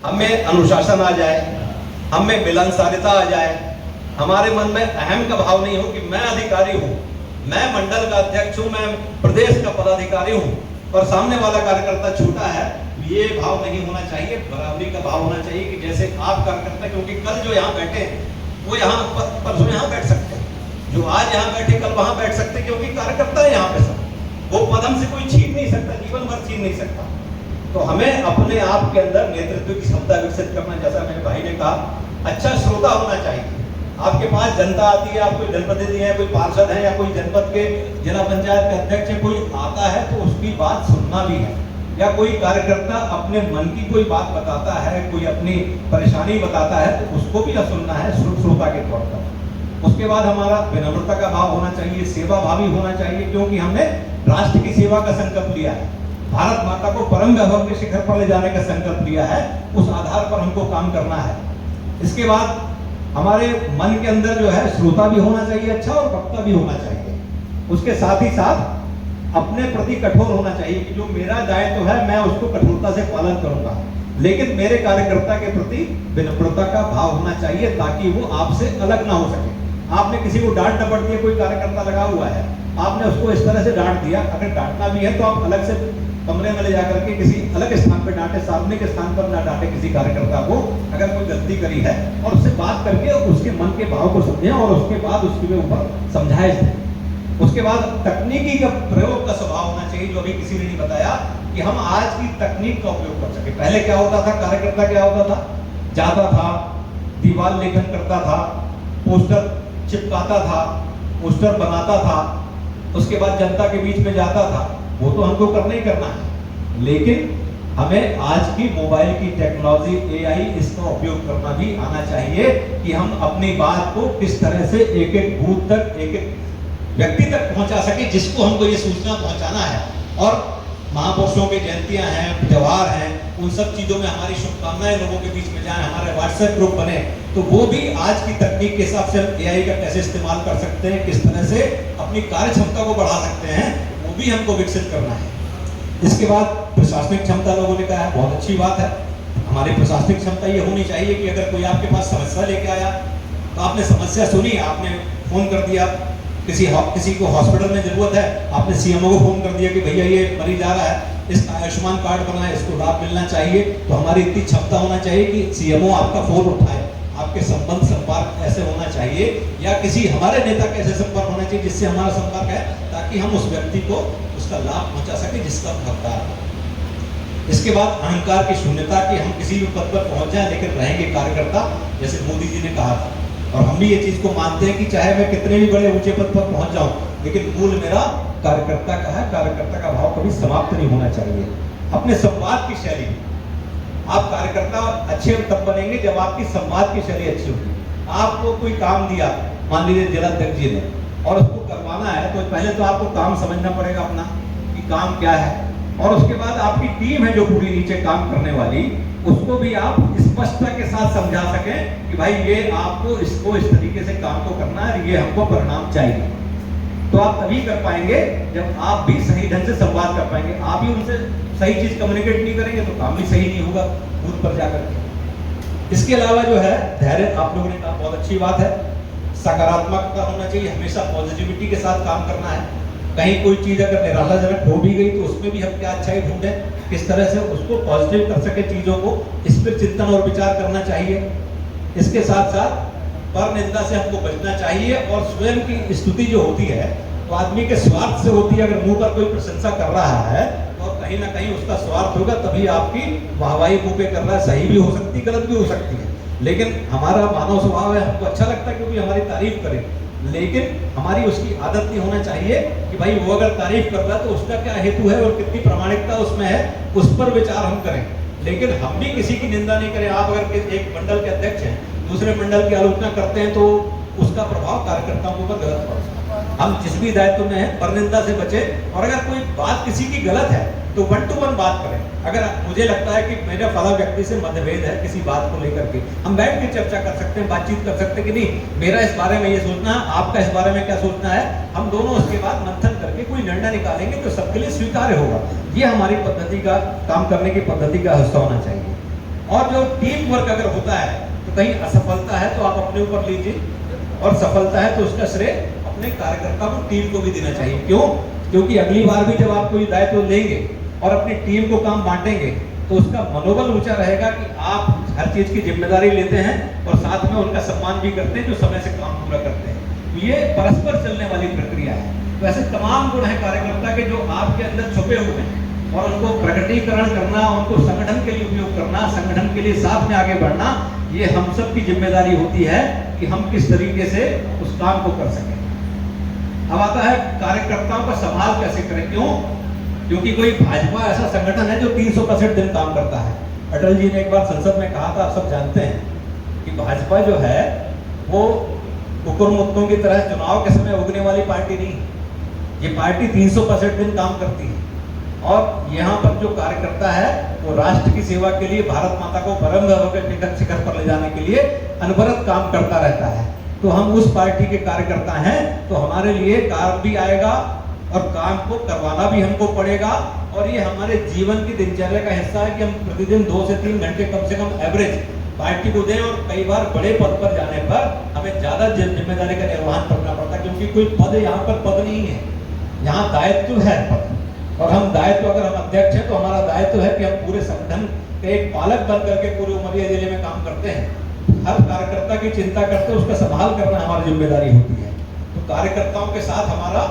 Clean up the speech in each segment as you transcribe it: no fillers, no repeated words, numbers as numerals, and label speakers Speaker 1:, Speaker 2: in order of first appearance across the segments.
Speaker 1: हम में अनुशासन आ जाए, हम में मिलनसारिता आ जाए, हमारे मन में अहम का भाव नहीं हो कि मैं अधिकारी हूँ, मैं मंडल का अध्यक्ष हूँ, मैं प्रदेश का पदाधिकारी हूँ और सामने वाला कार्यकर्ता छोटा है, ये भाव नहीं होना चाहिए। बराबरी का भाव होना चाहिए कि जैसे आप कार्यकर्ता, क्योंकि कल जो यहाँ बैठे हैं वो यहाँ परसों यहाँ बैठ सकते हैं, जो आज यहाँ बैठे कल वहाँ बैठ सकते हैं, क्योंकि कार्यकर्ता है यहाँ पे सब, वो पद हमसे कोई छीन नहीं सकता, जीवन भर छीन नहीं सकता। तो हमें अपने आप के अंदर नेतृत्व की क्षमता विकसित करना, जैसा मेरे भाई ने कहा, अच्छा श्रोता होना चाहिए। आपके पास जनता आती है, आप कोई जनप्रतिनिधि है, कोई पार्षद है या कोई जनपद के जिला पंचायत के अध्यक्ष है, कोई आता है तो उसकी बात सुनना भी है, या कोई कार्यकर्ता अपने मन की कोई बात बताता है, कोई अपनी परेशानी बताता है तो उसको भी सुनना है श्रोता के तौर पर। उसके बाद हमारा विनम्रता का भाव होना चाहिए, सेवा भावी होना चाहिए, क्योंकि हमने राष्ट्र की सेवा का संकल्प लिया है, भारत माता को परम वैभव के शिखर पर ले जाने का संकल्प लिया है, उस आधार पर हमको काम करना है। इसके बाद हमारे मन के अंदर जो है श्रोता भी होना चाहिए अच्छा, और वक्ता भी होना चाहिए। उसके साथ ही साथ अपने प्रति कठोर होना चाहिए कि जो मेरा दायित्व है मैं उसको कठोरता से पालन करूंगा, लेकिन मेरे कार्यकर्ता के प्रति विनम्रता का भाव होना चाहिए ताकि वो आपसे अलग ना हो सके। आपने किसी को डांट डपट दिया, कोई कार्यकर्ता लगा हुआ है, आपने उसको इस तरह से डांट दिया, अगर डांटना भी है तो आप अलग से कमरे में ले जाकर के किसी अलग स्थान पर डांटे, सामने के स्थान पर ना डांटे किसी कार्यकर्ता को अगर कोई गलती करी है, और उससे बात करके उसके मन के भाव को समझें और उसके बाद उसके ऊपर समझाए। उसके बाद तकनीकी का प्रयोग का स्वभाव होना चाहिए, जो अभी किसी ने नहीं बताया कि हम आज की तकनीक का उपयोग कर सके। पहले क्या होता था, कार्यकर्ता क्या होता था, जाता था, दीवार लेखन करता था, पोस्टर चिपकाता था, पोस्टर बनाता था, उसके बाद जनता के बीच में जाता था। वो तो हमको करना ही करना है, लेकिन हमें आज की मोबाइल की टेक्नोलॉजी, एआई, इसका उपयोग करना भी आना चाहिए कि हम अपनी बात को किस तरह से एक एक बूथ तक, एक एक व्यक्ति तक पहुंचा सके जिसको हमको ये सूचना पहुंचाना है। और महापुरुषों की जयंतियां हैं, त्योहार हैं, उन सब चीजों में हमारी शुभकामनाएं लोगों के बीच में जाए, हमारे व्हाट्सएप ग्रुप बने, तो वो भी आज की तकनीक के हिसाब से एआई का कैसे इस्तेमाल कर सकते हैं, किस तरह से अपनी कार्य क्षमता को बढ़ा सकते हैं, वो भी हमको विकसित करना है। इसके बाद प्रशासनिक क्षमता, लोगों ने कहा है, बहुत अच्छी बात है। हमारी प्रशासनिक क्षमता ये होनी चाहिए कि अगर कोई आपके पास समस्या लेके आया तो आपने समस्या सुनी, आपने फोन कर दिया, किसी को हॉस्पिटल में जरूरत है, आपने सीएमओ को फोन कर दिया कि भैया ये मरीज आ रहा है, इसका आयुष्मान कार्ड बना है, इसको लाभ मिलना चाहिए, तो हमारी इतनी क्षमता होना चाहिए कि सीएमओ आपका फोन उठाए, आपके संपर्क ऐसे होना चाहिए, या किसी हमारे नेता का ऐसे संपर्क होना चाहिए जिससे हमारा संपर्क है, ताकि हम उस व्यक्ति को उसका लाभ पहुंचा सके जिसका हकदार है। इसके बाद अहंकार की शून्यता, कि हम किसी भी पद पर पहुंच जाए लेकिन रहेंगे कार्यकर्ता, जैसे मोदी जी ने कहा था, और हम भी ये चीज को मानते हैं कि चाहे मैं कितने भी बड़े ऊंचे पद पर पहुंच जाऊं, लेकिन मूल मेरा कार्यकर्ता का है। कार्यकर्ता का भाव कभी समाप्त नहीं होना चाहिए। अपने संवाद की शैली, आप कार्यकर्ता अच्छे तब बनेंगे जब आपकी संवाद की शैली अच्छी होगी। आपको कोई काम दिया, मान लीजिए जिलाध्यक्ष जी ने, और उसको करवाना है, तो पहले तो आपको काम समझना पड़ेगा अपना कि काम क्या है, और उसके बाद आपकी टीम है जो पूरी नीचे काम करने वाली, उसको भी आप स्पष्टता के साथ समझा सकें कि भाई ये आपको इसको इस तरीके से काम को करना है, ये हमको परिणाम चाहिए। तो आप तभी कर पाएंगे जब आप भी सही ढंग से संवाद कर पाएंगे। आप ही उनसे सही चीज कम्युनिकेट नहीं करेंगे तो काम भी सही नहीं होगा बूथ पर जाकर के। इसके अलावा जो है धैर्य, आप लोगों ने कहा, बहुत अच्छी बात है। सकारात्मकता होना चाहिए, हमेशा पॉजिटिविटी के साथ काम करना है। कहीं कोई चीज अगर निराशाजनक हो भी गई तो उसमें भी हम क्या अच्छाई ढूंढें, किस तरह से उसको पॉजिटिव कर सके चीजों को, इस पर चिंतन और विचार करना चाहिए। इसके साथ साथ पर निंदा से हमको बचना चाहिए, और स्वयं की स्तुति जो होती है तो आदमी के स्वार्थ से होती है। अगर मुंह पर कोई प्रशंसा कर रहा है तो कहीं ना कहीं उसका स्वार्थ होगा, तभी आपकी वाहवाही मुंह पे कर रहा है। सही भी हो सकती है, गलत भी हो सकती है, लेकिन हमारा मानव स्वभाव है, हमको अच्छा लगता है क्योंकि हमारी तारीफ करे, लेकिन हमारी उसकी आदत नहीं होना चाहिए कि भाई वो अगर तारीफ कर रहा है तो उसका क्या हेतु है और कितनी प्रामाणिकता उसमें है, उस पर विचार हम करें, लेकिन हम भी किसी की निंदा नहीं करें। आप अगर एक मंडल के अध्यक्ष हैं, दूसरे मंडल की आलोचना करते हैं तो उसका प्रभाव कार्यकर्ताओं के ऊपर गलत पड़ता है। हम जिस भी दायित्व में हैं परनिंदा से बचे, और अगर कोई बात किसी की गलत है तो 1 to 1 बात करें। अगर मुझे लगता है कि मेरा फला व्यक्ति से मतभेद है किसी बात को लेकर के, हम बैठ के चर्चा कर सकते हैं, बातचीत कर सकते हैं कि नहीं मेरा इस बारे में ये सोचना है, आपका इस बारे में क्या सोचना है, हम दोनों उसके बाद मंथन करके कोई निर्णय निकालेंगे तो सबके लिए स्वीकार्य होगा। ये हमारी पद्धति का, काम करने की पद्धति का हिस्सा होना चाहिए। और जो टीम वर्क अगर होता है तो कहीं असफलता है तो आप अपने ऊपर लीजिए, और सफलता है तो उसका श्रेय अपने कार्यकर्ता को, टीम को भी देना चाहिए। क्यों? क्योंकि अगली बार भी जब आप कोई दायित्व लेंगे और अपनी टीम को काम बांटेंगे तो उसका मनोबल ऊंचा रहेगा कि आप हर चीज की जिम्मेदारी लेते हैं और साथ में उनका सम्मान भी करते हैं जो समय से काम पूरा करते हैं। ये परस्पर चलने वाली प्रक्रिया है। तो ऐसे तमाम गुण हैं कार्यकर्ता के जो आपके अंदर छुपे हुए हैं, और उनको प्रकटीकरण करना, उनको संगठन के लिए उपयोग करना, संगठन के लिए साथ में आगे बढ़ना, ये हम सब की जिम्मेदारी होती है कि हम किस तरीके से उस काम को कर सकें। अब आता है कार्यकर्ताओं का संभाल कैसे करें। क्यों? क्योंकि कोई भाजपा ऐसा संगठन है जो 365 दिन काम करता है। अटल जी ने एक बार संसद में कहा था, आप सब जानते हैं कि भाजपा जो है वो कुकुरमुत्तों की तरह चुनाव के समय उगने वाली पार्टी नहीं। ये पार्टी 365 दिन काम करती है, और यहाँ पर जो कार्यकर्ता है वो राष्ट्र की सेवा के लिए, भारत माता को परम गौरव के शिखर पर ले जाने के लिए अनवरत काम करता रहता है। तो हम उस पार्टी के कार्यकर्ता हैं, तो हमारे लिए काम भी आएगा और काम को करवाना भी हमको पड़ेगा, और ये हमारे जीवन की दिनचर्या का हिस्सा है कि हम प्रतिदिन 2 से 3 घंटे कम से कम एवरेज पार्टी को दें। और कई बार बड़े पद पर जाने पर हमें ज्यादा जिम्मेदारी का निर्वहन करना पड़ता है, क्योंकि कोई पद यहाँ पर पद नहीं है, यहाँ दायित्व है पद। और हम दायित्व, अगर हम अध्यक्ष हैं तो हमारा दायित्व है कि हम पूरे संगठन के एक पालक बन करके पूरे उमरिया जिले में काम करते हैं। हर कार्यकर्ता की चिंता करते हैं, उसका संभाल करना हमारी जिम्मेदारी होती है। तो कार्यकर्ताओं के साथ हमारा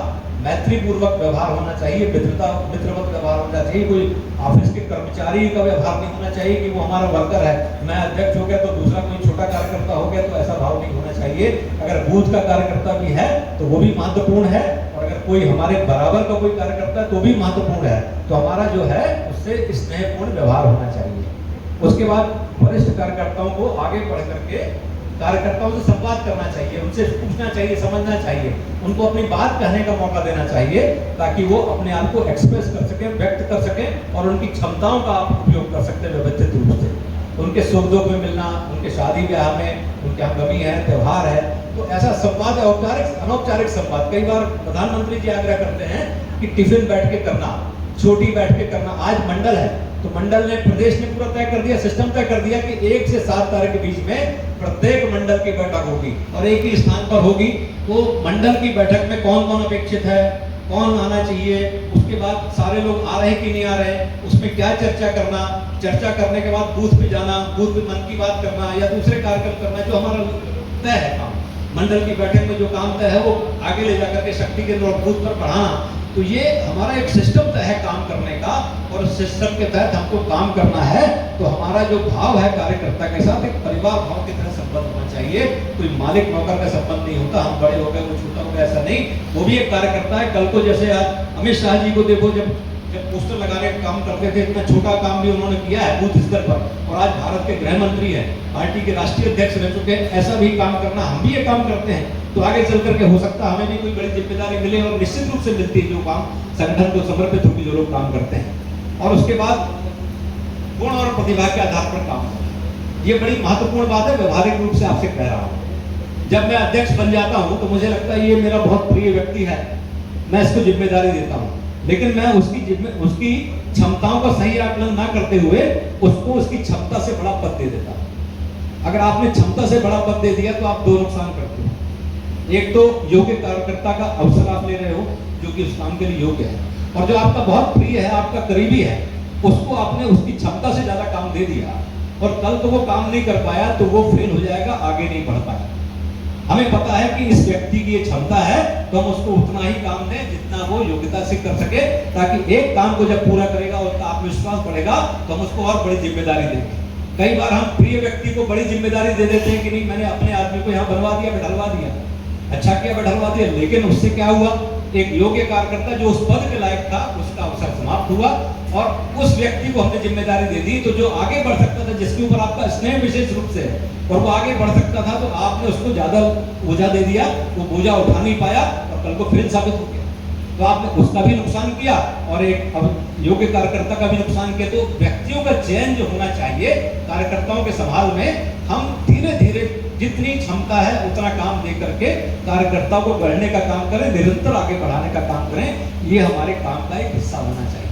Speaker 1: मैत्रीपूर्वक व्यवहार होना चाहिए, मित्रवत व्यवहार होना चाहिए। कोई ऑफिस के कर्मचारी का व्यवहार नहीं होना चाहिए कि वो हमारा वर्कर है, मैं अध्यक्ष हो गया तो दूसरा कोई छोटा कार्यकर्ता हो गया, तो ऐसा भाव नहीं होना चाहिए। अगर बूथ का कार्यकर्ता भी है तो वो भी महत्वपूर्ण है, और अगर कोई हमारे बराबर का कोई कार्यकर्ता है तो भी महत्वपूर्ण है। तो हमारा जो है उससे स्नेहपूर्ण व्यवहार होना चाहिए। उसके बाद वरिष्ठ कार्यकर्ताओं को आगे बढ़ करके कार्यकर्ताओं से संवाद करना चाहिए, उनसे पूछना चाहिए, समझना चाहिए, उनको अपनी बात कहने का मौका देना चाहिए, ताकि वो अपने आप को एक्सप्रेस कर सकें, व्यक्त कर सकें, और उनकी क्षमताओं का आप उपयोग कर सकते हैं व्यवस्थित रूप से। उनके सुख दुख में मिलना, उनके शादी ब्याह में, उनके यहाँ गमी है, त्यौहार है, तो ऐसा संवाद, औपचारिक अनौपचारिक संवाद। कई बार प्रधानमंत्री जी आग्रह करते हैं कि टिफिन बैठ के करना, छोटी बैठ के करना। आज मंडल है तो मंडल ने, प्रदेश ने पूरा तय कर दिया, सिस्टम तय कर दिया कि 1 से 7 तारीख के बीच में प्रत्येक मंडल की बैठक होगी और एक ही स्थान पर होगी। तो मंडल की बैठक में कौन कौन अपेक्षित है, कौन आना चाहिए, उसके बाद सारे लोग आ रहे हैं कि नहीं आ रहे, उसमें क्या चर्चा करना, चर्चा करने के बाद बूथ पे जाना, बूथ पे मन की बात करना या दूसरे कार्यक्रम करना, जो हमारा तय है काम। मंडल की बैठक में जो काम तय है वो आगे ले जाकर के शक्ति केंद्र और बूथ पर बढ़ाना। तो ये हमारा एक सिस्टम तय है काम करने का, और उस सिस्टम के तहत हमको काम करना है। तो हमारा जो भाव है कार्यकर्ता के साथ एक परिवार भाव की तरह संबंध होना चाहिए। कोई मालिक नौकर का संबंध नहीं होता, हम बड़े हो गए वो छोटा हो गया, ऐसा नहीं। वो भी एक कार्यकर्ता है। कल को जैसे आज अमित शाह जी को देखो, जब पोस्टर लगाने का काम करते थे, इतना छोटा काम भी उन्होंने किया है बूथ स्तर पर, और आज भारत के गृह मंत्री हैं, पार्टी के राष्ट्रीय अध्यक्ष रह चुके हैं। ऐसा भी काम करना, हम भी ये काम करते हैं, तो आगे चल करके हो सकता है हमें भी कोई बड़ी जिम्मेदारी मिले, और निश्चित रूप से मिलती है जो काम संगठन को समर्पित होकर जो लोग काम करते हैं। और उसके बाद गुण और प्रतिभा के आधार पर काम करना, ये बड़ी महत्वपूर्ण बात है। व्यवहारिक रूप से आपसे कह रहा हूँ, जब मैं अध्यक्ष बन जाता हूँ तो मुझे लगता है ये मेरा बहुत प्रिय व्यक्ति है, मैं इसको जिम्मेदारी देता हूँ, लेकिन मैं उसकी क्षमताओं का सही आकलन ना करते हुए उसको उसकी क्षमता से बड़ा पद दे देता हूँ। अगर आपने क्षमता से बड़ा पद दे दिया तो आप 2 नुकसान करते हो। एक तो योग्य कार्यकर्ता का अवसर आप ले रहे हो जो कि उस काम के लिए योग्य है, और जो आपका बहुत प्रिय है, आपका करीबी है, उसको आपने उसकी क्षमता से ज्यादा काम दे दिया, और कल तो वो काम नहीं कर पाया तो वो फेल हो जाएगा, आगे नहीं बढ़ पाएगा। हमें पता है कि इस व्यक्ति की ये क्षमता है, तो हम उसको उतना ही काम दें जितना वो योग्यता से कर सके, ताकि एक काम को जब पूरा करेगा उसका आत्मविश्वास बढ़ेगा तो हम उसको और बड़ी जिम्मेदारी देंगे। कई बार हम प्रिय व्यक्ति को बड़ी जिम्मेदारी दे देते हैं कि नहीं, मैंने अपने आदमी को यहाँ बनवा दिया, बैठलवा दिया, अच्छा किया बैठलवा दिया, लेकिन उससे क्या हुआ, एक योग्य कार्यकर्ता जो उस पद के लायक था उसका अवसर समाप्त हुआ, और उस व्यक्ति को हमने जिम्मेदारी दे दी, तो जो आगे बढ़ सकता था, जिसके ऊपर आपका स्नेह विशेष रूप से है और वो आगे बढ़ सकता था, तो आपने उसको ज्यादा बोझा दे दिया, वो बोझा उठा नहीं पाया और कल को फेल साबित हो गया। तो आपने उसका भी नुकसान किया और एक योग्य कार्यकर्ता का भी नुकसान किया। तो व्यक्तियों का चयन जो होना चाहिए कार्यकर्ताओं के संभाल में, हम धीरे धीरे जितनी क्षमता है उतना काम दे करके कार्यकर्ता को गढ़ने का काम करें, निरंतर आगे बढ़ाने का काम करें, ये हमारे काम का एक हिस्सा होना चाहिए।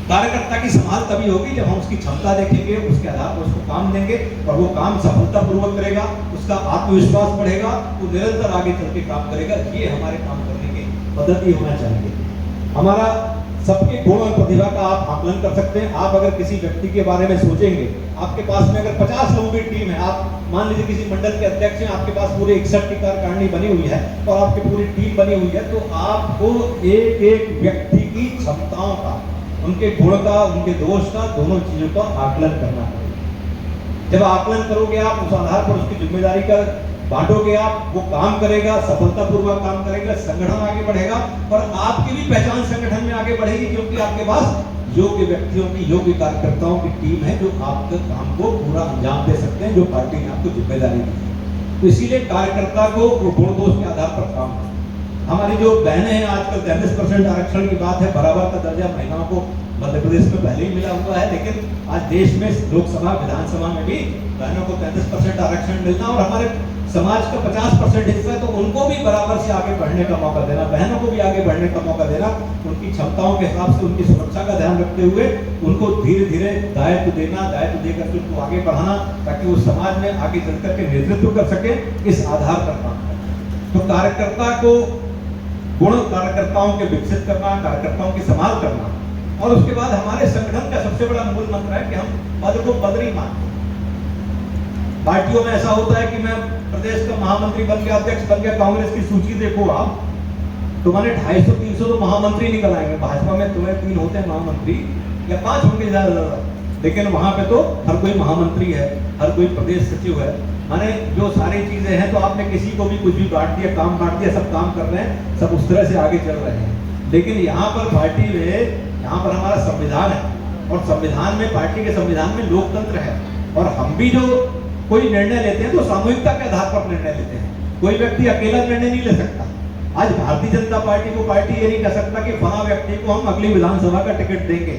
Speaker 1: कार्यकर्ता की संभाल तभी होगी जब हम उसकी क्षमता देखेंगे, उसके आधार पर उसको काम देंगे और वो काम सफलतापूर्वक करेगा, उसका आत्मविश्वास बढ़ेगा, वो निरंतर आगे चल के काम करेगा। ये हमारे काम करने की पद्धति होना चाहिए। हमारा सबके गुण और प्रतिभा का आप आकलन कर सकते हैं। आप अगर किसी व्यक्ति के बारे में सोचेंगे, आपके पास में अगर 50 लोगों की टीम है, आप मान लीजिए किसी मंडल के अध्यक्ष हैं, आपके पास पूरे 61 की कार्यकारिणी बनी हुई है और आपकी पूरी टीम बनी हुई है, तो आपको एक एक व्यक्ति की क्षमताओं का, उनके गुण का, उनके दोष का, दोनों चीजों का आकलन करना पड़ेगा। जब आकलन करोगे आप, उस आधार पर उसकी जिम्मेदारी का बांटोगे आप, वो काम करेगा, सफलतापूर्वक काम करेगा, संगठन आगे बढ़ेगा और आपकी भी पहचान संगठन में आगे बढ़ेगी, क्योंकि आपके पास योग्य व्यक्तियों की, योग्य कार्यकर्ताओं की टीम है जो आपके काम को पूरा अंजाम दे सकते हैं, जो पार्टी ने आपको जिम्मेदारी दी है। तो इसीलिए कार्यकर्ता को गुण दोष के आधार पर काम है। हमारी जो बहनें हैं, आजकल 33% आरक्षण की बात है, बराबर का दर्जा महिलाओं को मध्य प्रदेश में पहले ही मिला हुआ है, लेकिन आज देश में लोकसभा, विधानसभा में भी बहनों को 33% आरक्षण मिलना और हमारे समाज का 50% हिस्सा है, तो उनको भी बराबर से आगे बढ़ने का मौका देना, बहनों को भी आगे बढ़ने का मौका देना, उनकी क्षमताओं के हिसाब से उनकी सुरक्षा का ध्यान रखते हुए उनको धीरे धीरे दायित्व देना, दायित्व देकर के उनको आगे बढ़ाना, ताकि वो समाज में आगे चल करके नेतृत्व कर सके। इस आधार पर काम करना। तो कार्यकर्ता को गुण, कार्यकर्ताओं के विकसित करना, कार्यकर्ताओं की संभाल करना, और उसके बाद हमारे संगठन का सबसे बड़ा मूल मंत्र है कि हम पद को पद नहीं मानते। पार्टियों में ऐसा होता है कि मैं प्रदेश का महामंत्री बन गया, अध्यक्ष बन गया, कांग्रेस की सूची देखो आप, तुम्हारे 250-300 तो महामंत्री निकल आएंगे। भाजपा में तुम्हें 3 होते हैं महामंत्री या 5 होंगे ज्यादा, लेकिन वहां पे तो हर कोई महामंत्री है, हर कोई प्रदेश सचिव है। माने जो सारी चीजें हैं, तो आपने किसी को भी कुछ भी बांट दिया, काम बांट दिया, सब काम कर रहे हैं, सब उस तरह से आगे चल रहे हैं। लेकिन यहाँ पर पार्टी में, यहाँ पर हमारा संविधान है और संविधान में, पार्टी के संविधान में लोकतंत्र है, और हम भी जो कोई निर्णय लेते हैं तो सामूहिकता के आधार पर निर्णय लेते हैं। कोई व्यक्ति अकेला निर्णय नहीं ले सकता। आज भारतीय जनता पार्टी को पार्टी ये नहीं कह सकता कि फला व्यक्ति को हम अगली विधानसभा का टिकट देंगे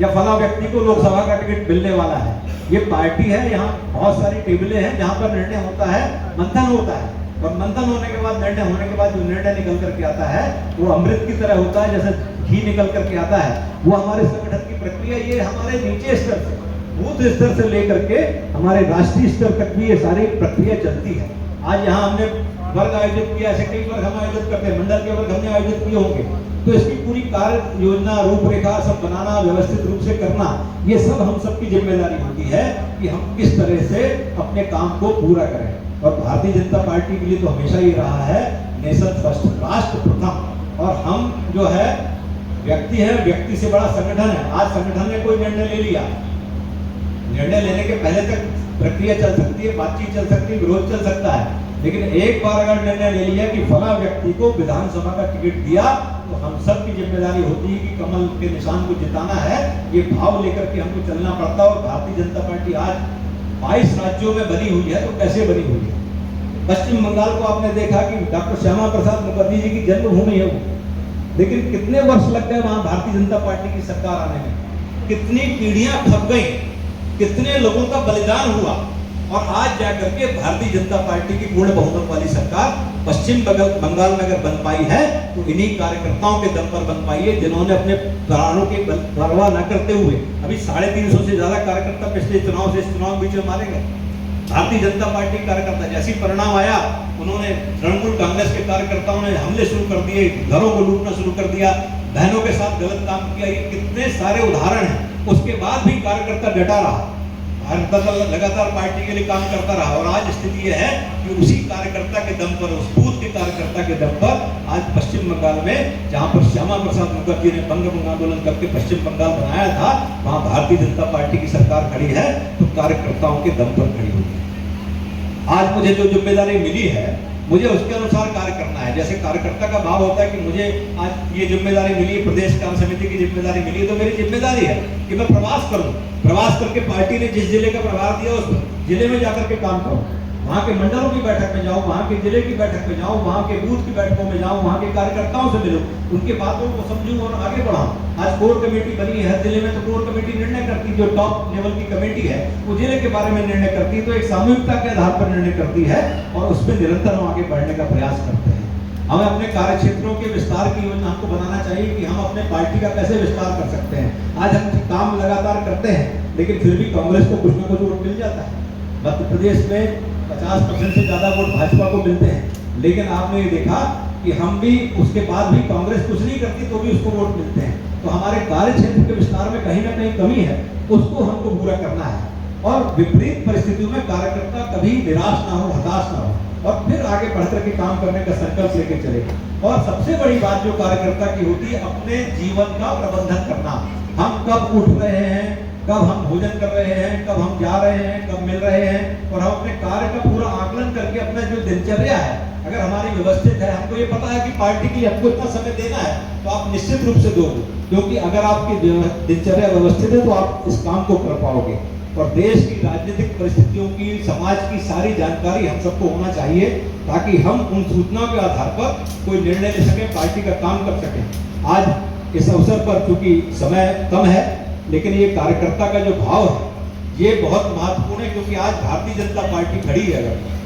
Speaker 1: या फला व्यक्ति को लोकसभा का टिकट मिलने वाला है। ये पार्टी है, यहाँ बहुत सारी टेबलें हैं जहाँ पर निर्णय होता है, मंथन होता है, और मंथन होने के बाद, निर्णय होने के बाद जो निर्णय निकल करके आता है वो अमृत की तरह होता है, जैसे घी निकल करके आता है। वो हमारे संगठन की प्रक्रिया, ये हमारे नीचे स्तर से, बूथ स्तर से लेकर के हमारे राष्ट्रीय स्तर तक भी ये सारी प्रक्रिया चलती है। आज यहाँ हमने वर्ग आयोजित किया, ऐसे कई वर्ग हम आयोजित करते हैं, मंडल के वर्ग हमने आयोजित किए होंगे, तो इसकी पूरी कार्य योजना, रूपरेखा सब बनाना, व्यवस्थित रूप से करना, ये सब हम सबकी जिम्मेदारी होती है कि हम किस तरह से अपने काम को पूरा करें। और भारतीय जनता पार्टी के लिए तो हमेशा ये रहा है नेशन फर्स्ट, राष्ट्र प्रथम, और हम जो है व्यक्ति है, व्यक्ति से बड़ा संगठन है। आज संगठन ने कोई निर्णय ले लिया, निर्णय लेने के पहले तक प्रक्रिया चल सकती है, बातचीत चल सकती है, विरोध चल सकता है, लेकिन एक बार अगर निर्णय ले लिया कि फला व्यक्ति को विधानसभा का टिकट दिया, तो हम सब की जिम्मेदारी होती है कि कमल के निशान को जिताना है। ये भाव लेकर के हमको चलना पड़ता है। और भारतीय जनता पार्टी आज 22 राज्यों में बनी हुई है, तो कैसे बनी हुई है? पश्चिम बंगाल को आपने देखा कि डॉक्टर श्यामा प्रसाद मुखर्जी जी की जन्मभूमि है वो, लेकिन कितने वर्ष लग गए वहां भारतीय जनता पार्टी की सरकार आने में, कितनी पीढ़ियां खप गई, कितने लोगों का बलिदान हुआ, और आज जाकर के भारतीय जनता पार्टी की पूर्ण बहुमत वाली सरकार पश्चिम बंगाल में अगर बन पाई है, तो इन्हीं कार्यकर्ताओं के दम पर बन पाई है, जिन्होंने अपने प्राणों की परवाह न करते हुए, अभी 350 से ज्यादा कार्यकर्ता पिछले चुनाव से इस चुनाव बीच में मारे गए। भारतीय जनता पार्टी कार्यकर्ता, जैसी परिणाम आया, उन्होंने तृणमूल कांग्रेस के कार्यकर्ताओं ने हमले शुरू कर दिए, घरों को लूटना शुरू कर दिया, बहनों के साथ गलत काम किया। ये कितने सारे उदाहरण हैं। उसके बाद भी कार्यकर्ता डटा रहा, लगातार पार्टी के लिए काम करता रहा, और आज स्थिति यह है कि उसी कार्यकर्ता के दम पर, उस बूथ के कार्यकर्ता के दम पर आज पश्चिम बंगाल में, जहां पर श्यामा प्रसाद मुखर्जी ने बंग आंदोलन करके पश्चिम बंगाल बनाया था, वहां भारतीय जनता पार्टी की सरकार खड़ी है, तो कार्यकर्ताओं के दम पर खड़ी हुई है। आज मुझे जो जिम्मेदारी मिली है, मुझे उसके अनुसार कार्य करना है। जैसे कार्यकर्ता का भाव होता है कि मुझे आज ये जिम्मेदारी मिली है, प्रदेश कार्य समिति की जिम्मेदारी मिली है, तो मेरी जिम्मेदारी है कि मैं प्रवास करूं, प्रवास करके पार्टी ने जिस जिले का प्रभार दिया उस जिले में जाकर के काम करूं, वहां के मंडलों की बैठक में जाऊं, वहां के जिले की बैठक में जाऊं, वहां के बूथ की बैठकों में जाऊं, वहां के कार्यकर्ताओं से मिलूं, उनकी बातों को समझूं और आगे बढ़ाऊं। आज कोर कमेटी बनी है हर जिले में, तो कोर कमेटी निर्णय करती, जो टॉप लेवल की कमेटी है वो जिले के बारे में निर्णय करती है, तो एक सामूहिकता के आधार पर निर्णय करती है, और उस पर निरंतर हम आगे बढ़ने का प्रयास करते हैं। हमें अपने कार्य क्षेत्रों के विस्तार की योजना हमको बनाना चाहिए कि हम अपने पार्टी का कैसे विस्तार कर सकते हैं। आज हम काम लगातार करते हैं, लेकिन फिर भी कांग्रेस को कुछ ना कुछ वोट मिल जाता है। मध्य प्रदेश में 50% से ज्यादा वोट भाजपा को मिलते हैं, लेकिन आपने ये देखा कि हम भी उसके बाद भी कांग्रेस कुछ नहीं करती तो भी उसको वोट मिलते हैं। तो हमारे कार्य क्षेत्र के विस्तार में कहीं ना कहीं कमी है, उसको हमको पूरा करना है। और विपरीत परिस्थितियों में कार्यकर्ता कभी निराश ना हो, हताश ना हो, और फिर आगे बढ़कर के काम करने का संकल्प लेके चले। और सबसे बड़ी बात जो कार्यकर्ता की होती है, अपने जीवन का प्रबंधन करना। हम कब उठ रहे हैं, कब हम भोजन कर रहे हैं, कब हम जा रहे हैं, कब मिल रहे हैं, और हम अपने कार्य का पूरा आकलन करके अपना जो दिनचर्या है अगर हमारी व्यवस्थित है, हमको ये पता है कि पार्टी के लिए हमको इतना समय देना है, तो आप निश्चित रूप से दोगे। क्योंकि अगर आपकी दिनचर्या व्यवस्थित है तो आप इस काम को कर पाओगे। और देश की राजनीतिक परिस्थितियों की, समाज की सारी जानकारी हम सबको होना चाहिए, ताकि हम उन सूचनाओं के आधार पर कोई निर्णय ले सकें, पार्टी का काम कर सकें। आज इस अवसर पर चूंकि समय कम है, लेकिन ये कार्यकर्ता का जो भाव है ये बहुत महत्वपूर्ण है, क्योंकि आज भारतीय जनता पार्टी खड़ी है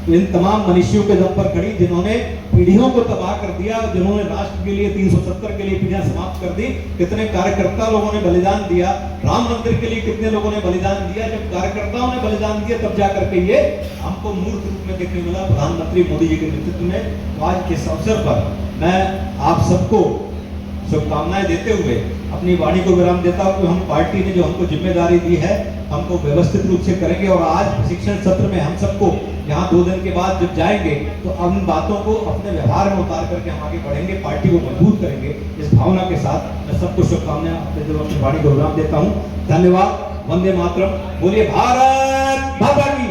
Speaker 1: तो इन तमाम मनुष्यों के दम पर खड़ी, जिन्होंने पीढ़ियों को तबाह कर दिया, जिन्होंने राष्ट्र के लिए 370 के लिए पीढ़ियां समाप्त कर दी। कितने कार्यकर्ता लोगों ने बलिदान दिया, राम मंदिर के लिए कितने लोगों ने बलिदान दिया। जब कार्यकर्ताओं ने बलिदान दिया तब जाकर के ये हमको मूर्त रूप में देखने मिला प्रधानमंत्री मोदी जी के नेतृत्व में। तो आज इस अवसर पर मैं आप सबको शुभकामनाएं देते हुए अपनी वाणी को विराम देता हूं कि हम पार्टी ने जो हमको जिम्मेदारी दी है हमको व्यवस्थित रूप से करेंगे। और आज प्रशिक्षण सत्र में हम सबको यहाँ 2 दिन के बाद जब जाएंगे तो उन बातों को अपने व्यवहार में उतार करके हम आगे बढ़ेंगे, पार्टी को मजबूत करेंगे। इस भावना के साथ मैं सबको शुभकामनाएं अपनी वाणी को विराम देता हूँ। धन्यवाद। वंदे मातरम। बोलिए भारत माता की।